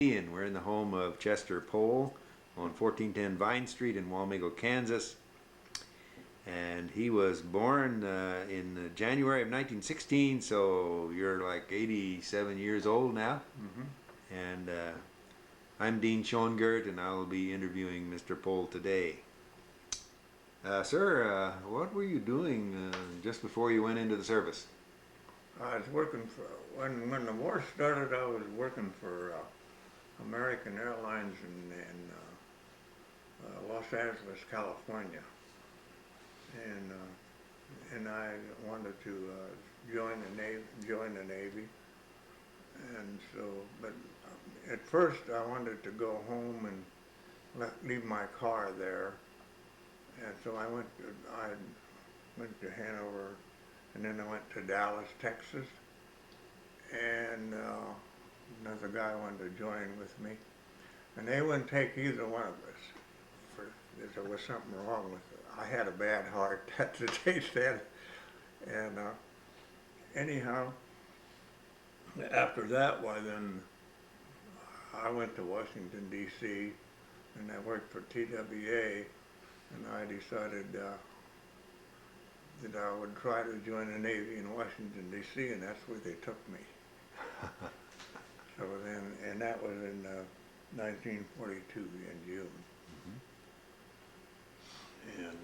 And we're in the home of Chester Poell on 1410 Vine Street in Walmigo, Kansas. And he was born in January of 1916, so you're like 87 years old now. And I'm Dean Schoengert, and I'll be interviewing Mr. Poell today. Sir, what were you doing just before you went into the service? I was working for, when the war started, I was working for American Airlines in Los Angeles, California. And I wanted to join the Navy. And so, but at first I wanted to go home and leave my car there. And so I went to Hanover, and then I went to Dallas, Texas, and another guy wanted to join with me, and they wouldn't take either one of us. There was something wrong with it. I had a bad heart, that's what they said. And anyhow, after that, then I went to Washington, D.C., and I worked for TWA, and I decided that I would try to join the Navy in Washington, D.C., and that's where they took me. So then, and that was in 1942 in June. And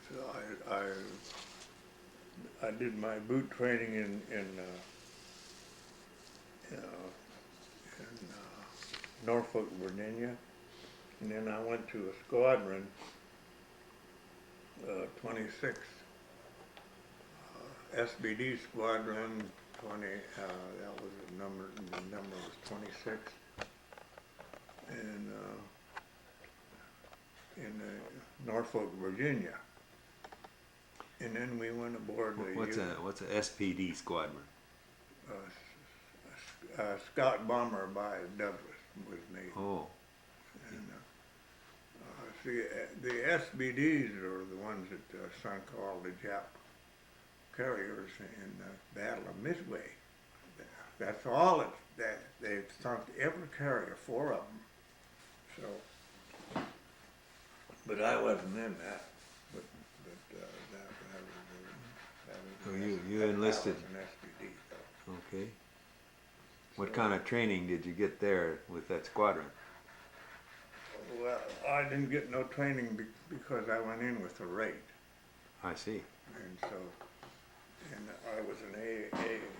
so I did my boot training in Norfolk, Virginia, and then I went to a squadron, 26th SBD squadron, 20. That was the number was 26, and in Norfolk, Virginia. And then we went aboard the What's a SPD squadron? Scout bomber by Douglas was made. Oh. And see, the SBDs are the ones that sunk all the Jap carriers in the Battle of Midway. That's all that they've sunk every carrier, 4 of them. So, but I wasn't in that. But that was you enlisted. That was an SBD, though. Okay. What kind of training did you get there with that squadron? Well, I didn't get no training because I went in with a rate. I see. And so, and I was an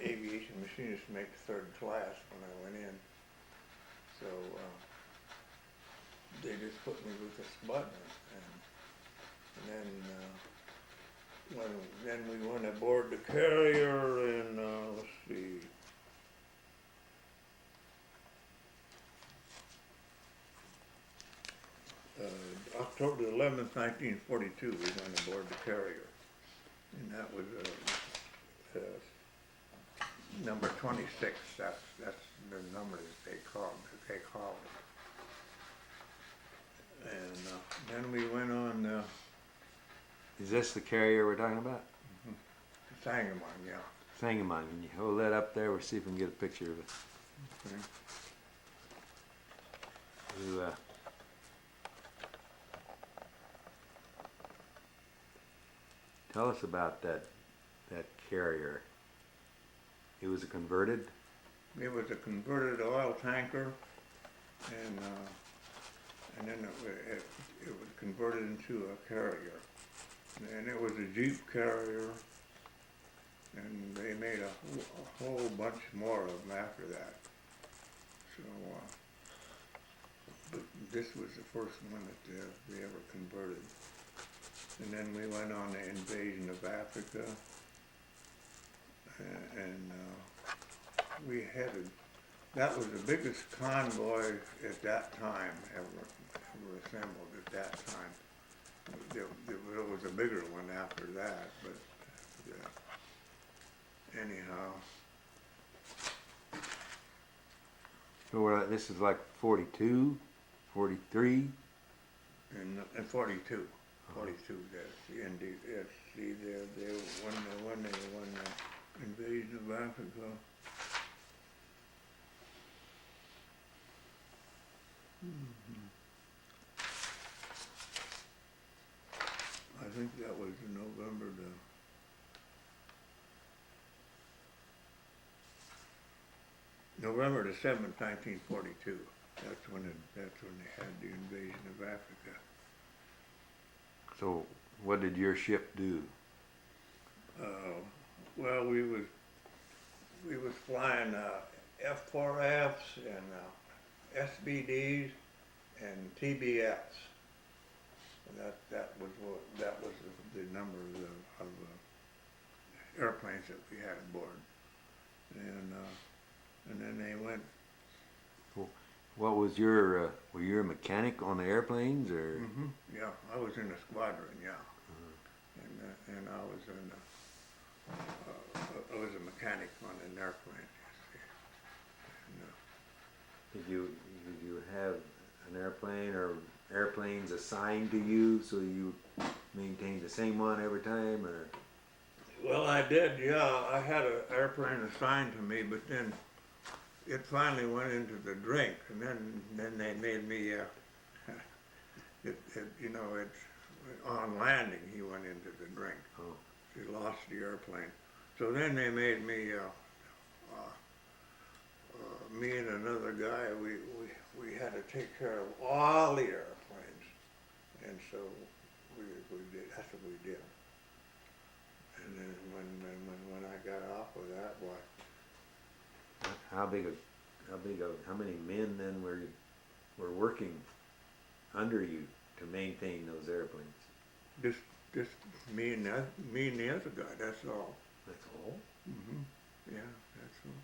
aviation machinist, make 3rd class when I went in. So they just put me with the squadron, and then we went aboard the carrier, and let's see. October 11th, 1942, we went aboard the carrier, and that was number 26. That's the number that they called it. And then we went on. Is this the carrier we're talking about? Sangamon, yeah. Sangamon. Can you hold that up there? We'll see if we can get a picture of it. Okay. You, tell us about that carrier. It was a converted? It was a converted oil tanker, and then it was converted into a carrier. And it was a Jeep carrier, and they made a whole bunch more of them after that. So, but this was the first one that they ever converted. And then we went on the invasion of Africa, and we headed. That was the biggest convoy at that time ever assembled at that time. There was a bigger one after that, but anyhow. So this is like 42, 43? And 42. 42, that's indeed. Yes, see, they won the invasion of Africa. I think that was November the 7th, 1942. That's when they had the invasion of Africa. So, what did your ship do? Well, we was flying F4Fs and SBDs and TBFs. And that was the number of airplanes that we had aboard. And then they went. What was your, were you a mechanic on the airplanes, or? Mm-hmm. Yeah, I was in the squadron, yeah. And I was I was a mechanic on an airplane. Did you have an airplane or airplanes assigned to you so you maintained the same one every time, or? Well, I did, yeah. I had an airplane assigned to me, but then it finally went into the drink, and then they made me, it's on landing he went into the drink. Oh. He lost the airplane. So then they made me, me and another guy, we had to take care of all the airplanes, and so we did. That's what we did. And then when I got off of that, boy. How many men then were working under you to maintain those airplanes? Just me and the other guy. That's all. That's all? Mm-hmm. Yeah, that's all.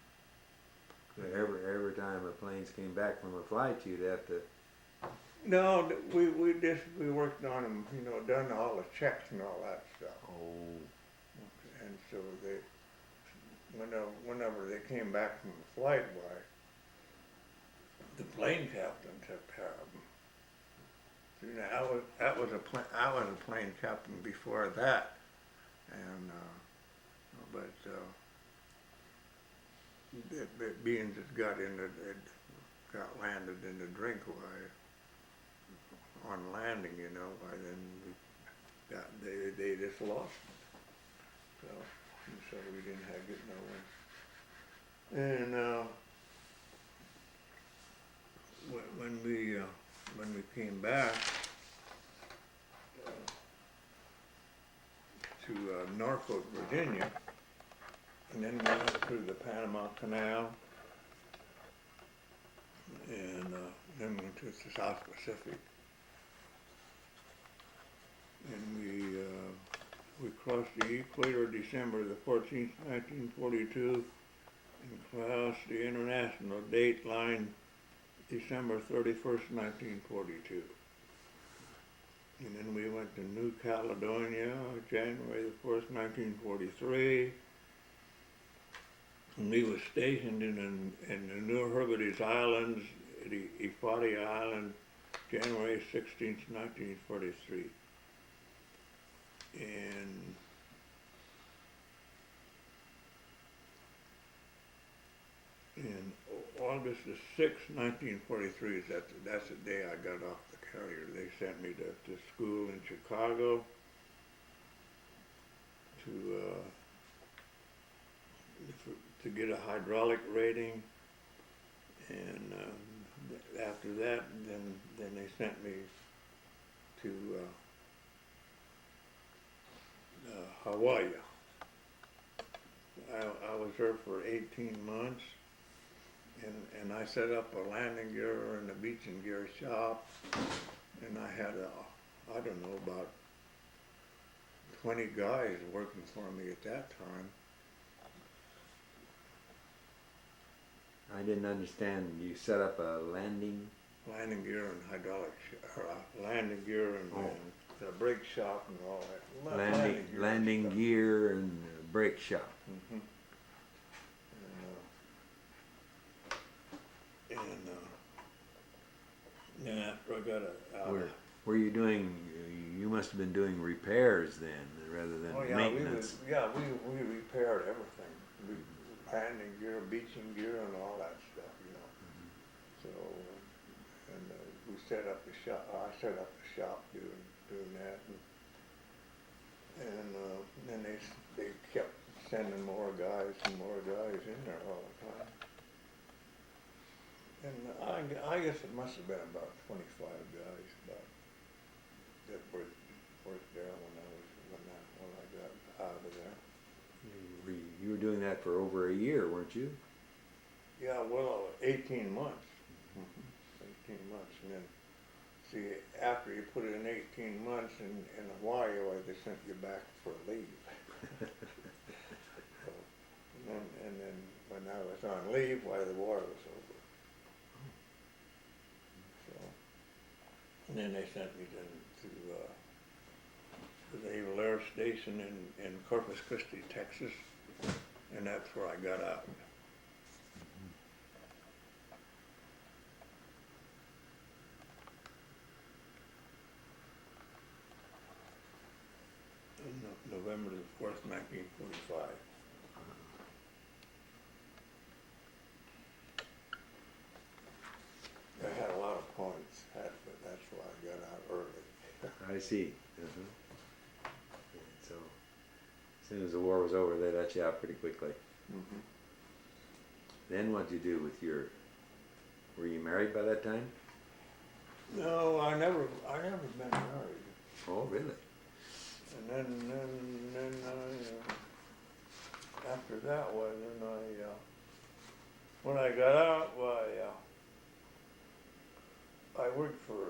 So every time the planes came back from a flight, you'd have to. No, we worked on them. Done all the checks and all that stuff. Oh. And so whenever they came back from the flight, why, the plane captain took care of them. I was a plane captain before that, and it being just got landed in the drink on landing, then they just lost it. So we didn't get no one. And when we came back to Norfolk, Virginia, and then we went through the Panama Canal, and then went to the South Pacific, and we crossed the equator December the 14th, 1942, and crossed the international date line December 31st, 1942. And then we went to New Caledonia, January the 1st, 1943. And we were stationed in the New Hebrides Islands, the Ifadi Island, January 16th, 1943. And August the 6th, 1943, that's the day I got off the carrier. They sent me to school in Chicago to get a hydraulic rating, and after that, then they sent me to Hawaii. I was there for 18 months, and I set up a landing gear and a beaching gear shop, and I had I don't know, about 20 guys working for me at that time. I didn't understand. You set up a landing gear and hydraulic, landing gear and the brake shop and all that. Landing gear and brake shop. Mm-hmm. And then after I got Were you doing? You must have been doing repairs then, rather than maintenance. We repaired everything. Landing gear, beaching gear, and all that stuff. So, and set up the shop. I set up the shop doing that, and then they kept sending more guys and more guys in there all the time. And I guess it must have been about 25 guys about that worked there when I got out of there. You were doing that for over a year, weren't you? Yeah, well, 18 months. 18 months, and then see after you put in 18 months in Hawaii, they sent you back for leave. So, and then when I was on leave, the war was over. So, and then they sent me to the Naval Air Station in Corpus Christi, Texas, and that's where I got out. November the 4th, 1945. I had a lot of points, but that's why I got out early. I see. Uh-huh. Yeah, so as soon as the war was over, they let you out pretty quickly. Mm-hmm. Then what'd you do with your? Were you married by that time? No, I never been married. Oh, really? And then after that, when I got out, I worked for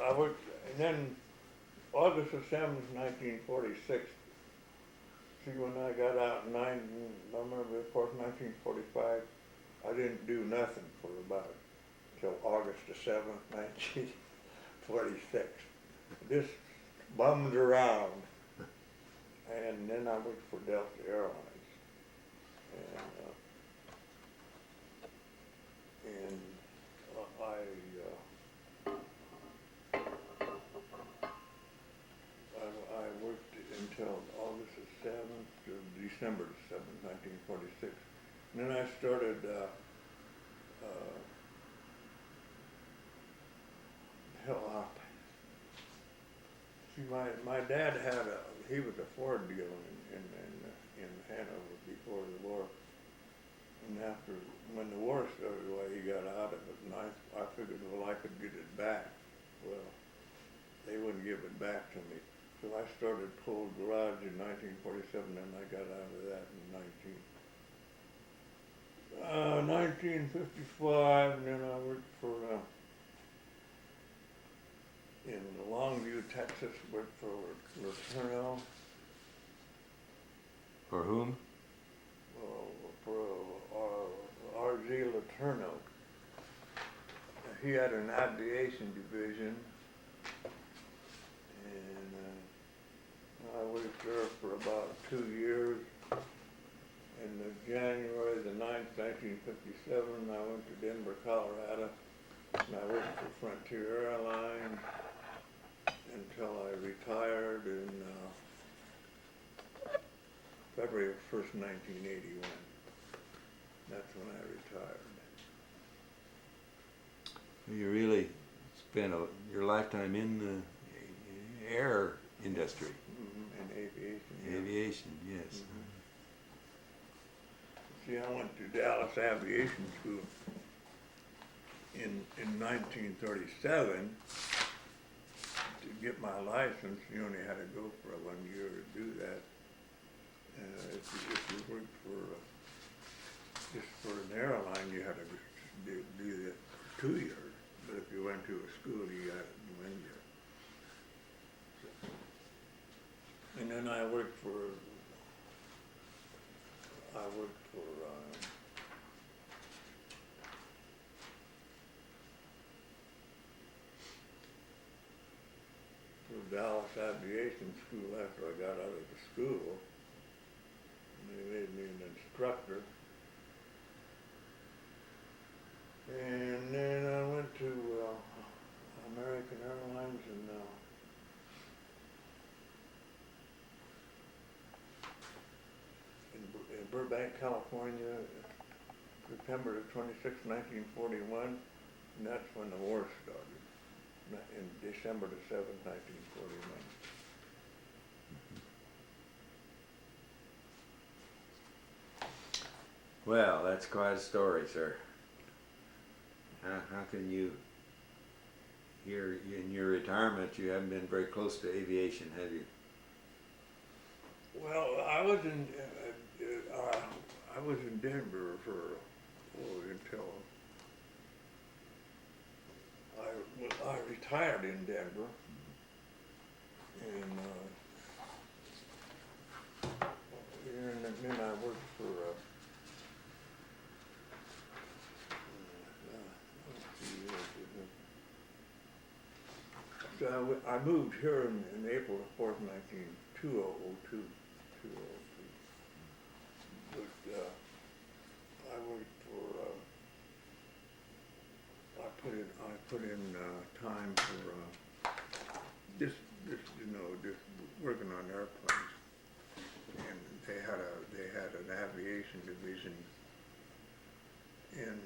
I worked, and then August the 7th, 1946. See, when I got out in November 4th, 1945, I didn't do nothing for about till August the 7th, 1946. Just bummed around. And then I worked for Delta Airlines. And I worked until August the 7th to December the 7th, 1946. And then I started see, my dad he was a Ford dealer in Hanover before the war. And when the war started, he got out of it, and I figured, I could get it back. Well, they wouldn't give it back to me. So I started Poell Garage in 1947, and I got out of that in 1955, and then I worked for, in Longview, Texas, worked for Letourneau. For whom? For R.G. Letourneau. He had an aviation division, and I worked there for about 2 years. In January the 9th, 1957, I went to Denver, Colorado, and I worked for Frontier Airlines until I retired in February 1st, 1981. That's when I retired. You really spent your lifetime in the air industry. Mm-hmm. And aviation. Aviation, yes. Mm-hmm. See, I went to Dallas Aviation School in 1937. To get my license, you only had to go for 1 year to do that. If you worked just for an airline, you had to do that for 2 years. But if you went to a school, you got it in 1 year. So, and then I worked for Dallas Aviation School after I got out of the school. And they made me an instructor. And then I went to American Airlines, and Burbank, California, September the 26th, 1941, and that's when the war started, in December the 7th, 1941. Well, that's quite a story, sir. How can you, here in your retirement, you haven't been very close to aviation, have you? Well, I was in Denver for, until I retired in Denver, and then I worked for, so I moved here in April the 4th, 2002. But I worked for, I put in time for just working on airplanes, and they had an aviation division in.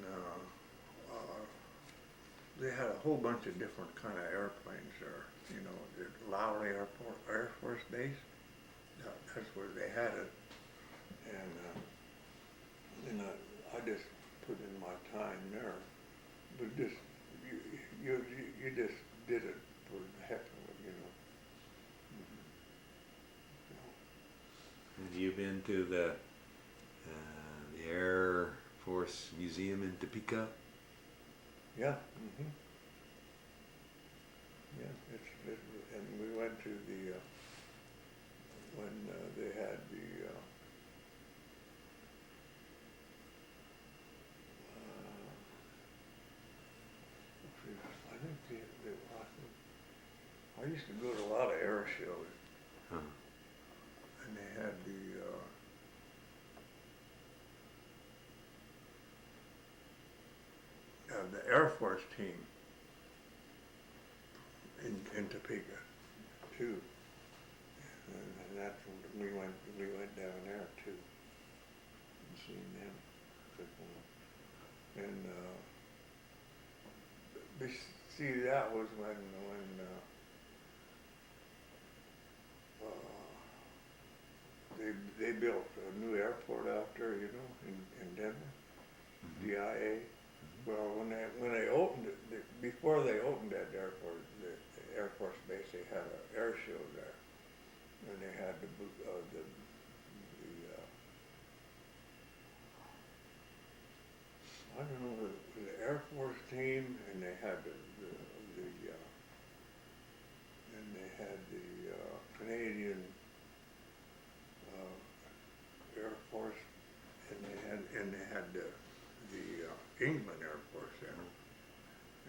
They had a whole bunch of different kind of airplanes there. You know, the Lowry Air Force Base. That's where they had it, and I just put in my time there. But just you just did it for the heck of it, you know. Have you been to the Air Force Museum in Topeka? Yeah. Yeah, and we went to the when they had the I think I used to go to a lot of air shows, and they had the Air Force team in Topeka too, and that's when we went down there too and seen them. And see, that was when they built a new airport out there, you know, in Denver, DIA. Well, when they opened it, before they opened that airport, the Air Force Base, they had an air show there, and they had the I don't know, the Air Force team, and they had the Canadian Air Force, and they had the England Air Force there,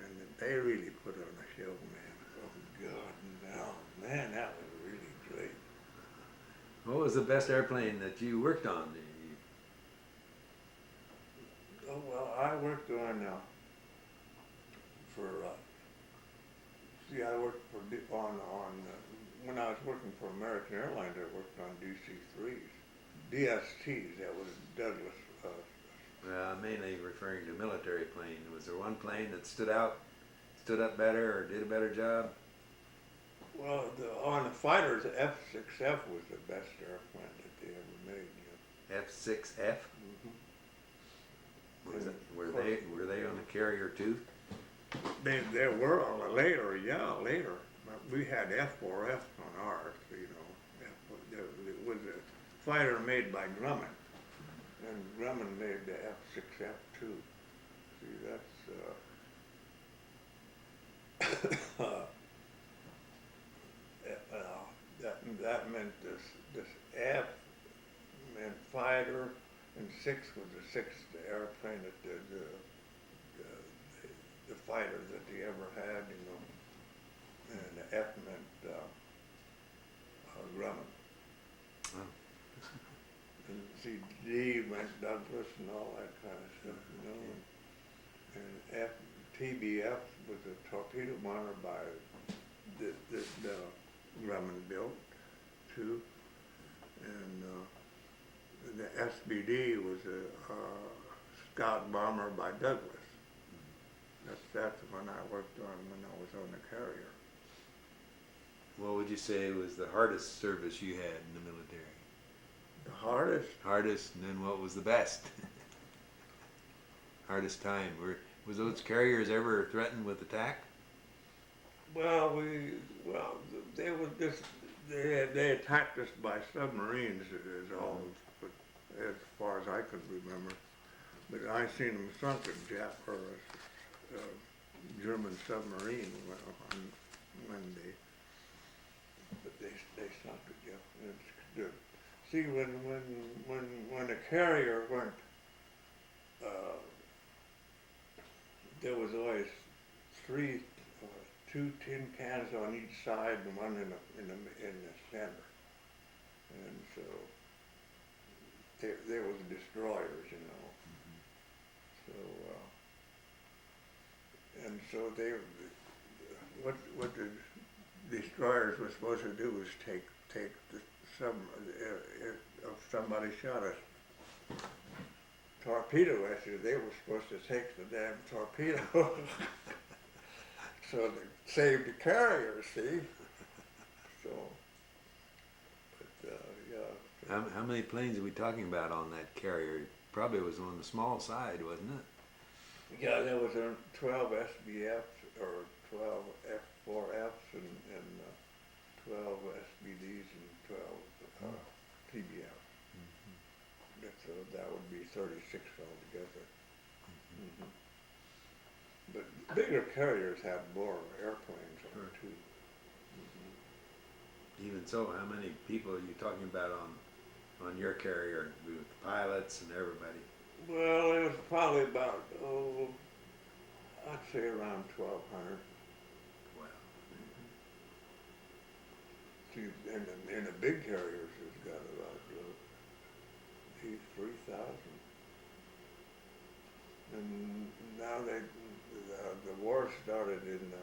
and they really put on a show, man. Oh God, no, man, that was really great. What was the best airplane that you worked on? Oh well, I worked on I worked when I was working for American Airlines, I worked on DC-3s, DSTs. That was Douglas. Mainly referring to military plane. Was there one plane that stood up better, or did a better job? Well, on the fighters, F-6F was the best airplane that they ever made. You know. F-6F? Were they on the carrier too? They were later. We had F-4F on ours, you know. It was a fighter made by Grumman, and Grumman made the F-6F too. See, that meant this F meant fighter, and 6 was the sixth airplane that the fighter that they ever had, you know, and the F meant Grumman. Oh. And see, D meant Douglas and all that kind of stuff, you know. And TBF was a torpedo bomber by the Grumman built too, and the SBD was a Scout bomber by Douglas. That's when I worked on when I was on the carrier. What would you say was the hardest service you had in the military? The hardest? Hardest, and then what was the best? Hardest time. Was those carriers ever threatened with attack? Well, they were just they attacked us by submarines is all, but as far as I could remember. But I seen them sunk a German submarine when they sunk it. Yeah, it's good. See, when the carrier went, there was always two tin cans on each side and one in the center, and so there was destroyers, you know. So and so what the destroyers were supposed to do was take the if somebody shot a torpedo at you, they were supposed to take the damn torpedo. So they saved the carrier, see? So, but yeah. How many planes are we talking about on that carrier? Probably was on the small side, wasn't it? Yeah, there was 12 SBFs or 12 F4Fs and 12 SBDs and 12 PBFs. So that would be 36 altogether. But bigger carriers have more airplanes on Sure. too. Even so, how many people are you talking about on your carrier with the pilots and everybody? Well, it was probably about, I'd say around 1,200. Wow. See, in the big carriers, it's got about 3,000. And now the war started in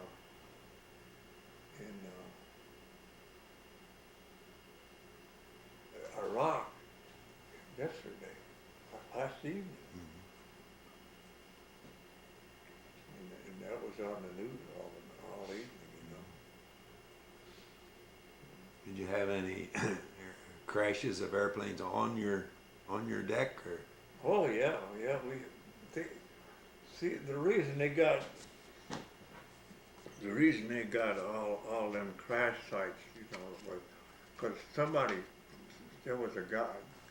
Iraq yesterday, last evening. And that was on the news all evening, you know. Did you have any crashes of airplanes on your deck, or? Oh yeah. See, the reason they got all them crash sites, you know, was because there was a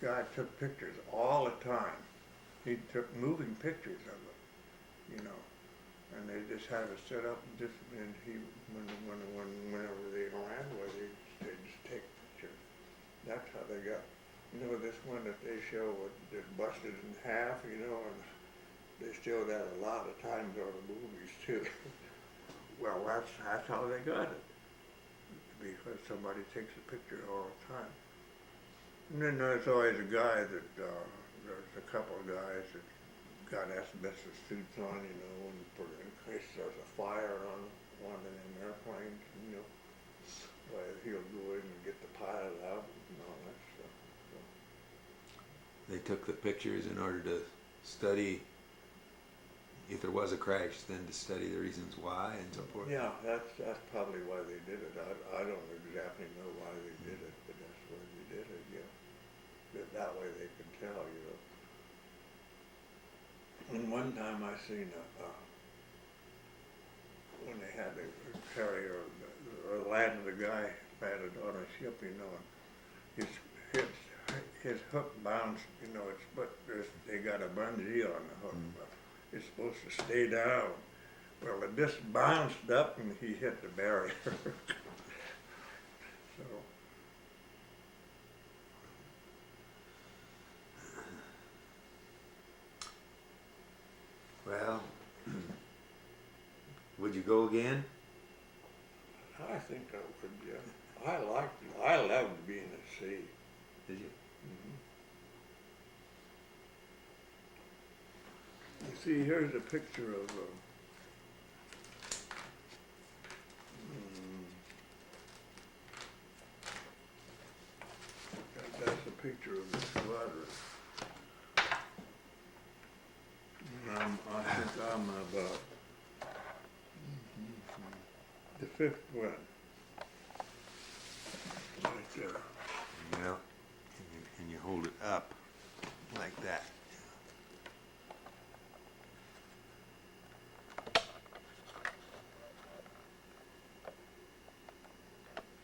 guy took pictures all the time. He took moving pictures of it, you know, and they just had to set up and whenever they ran, they just take pictures. That's how they got. You know, this one that they show that busted in half, you know, and they showed that a lot of times on the movies too. Well, that's how they got it, because somebody takes a picture all the time. And then there's always a guy there's a couple of guys that got asbestos suits on, you know, and in case there's a fire on one of them airplanes, you know, he'll go in and get the pilot out and all that stuff. They took the pictures in order to study if there was a crash, then to study the reasons why and so forth. Yeah, that's probably why they did it. I don't exactly know why they did it, but that's why they did it. Yeah, that way they could tell, you know. And one time I seen when they had the carrier or landed a guy landed on a ship, you know, and his hook bounced, you know, they got a bungee on the hook. It's supposed to stay down. Well, it just bounced up and he hit the barrier. So. Well, would you go again? I think I would, yeah. I loved being at sea. Did you? You see, here's a picture of that's a picture of the squadron. fifth one. Right there. Yeah. And you hold it up like that.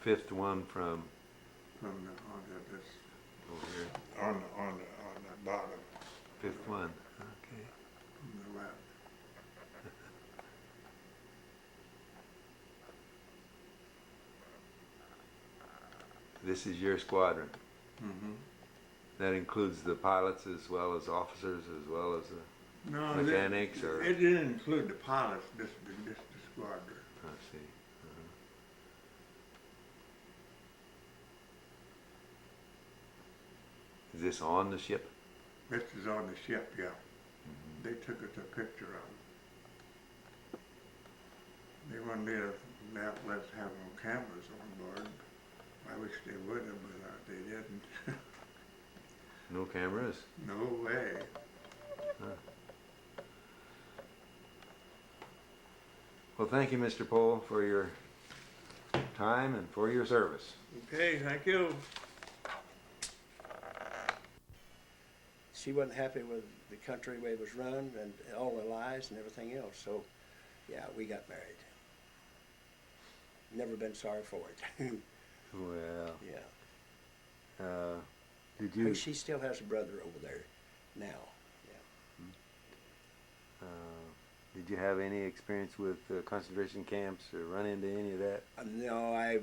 Fifth one from Onto this, over here. on the bottom, Fifth one. Okay. on the left. This is your squadron. Mm-hmm. That includes the pilots as well as officers as well as the No, mechanics, or it didn't include the pilots, just the squadron. I see. Is this on the ship? This is on the ship, yeah. They took us a picture of it. They wanted to let us have no cameras on board. I wish they would have, but they didn't. No cameras? No way. Well, thank you, Mr. Poell, for your time and for your service. Okay, thank you. She wasn't happy with the country the way it was run and all the lies and everything else. So, yeah, we got married. Never been sorry for it. Well, Yeah. did you She still has a brother over there now. did you have any experience with concentration camps or run into any of that? No, I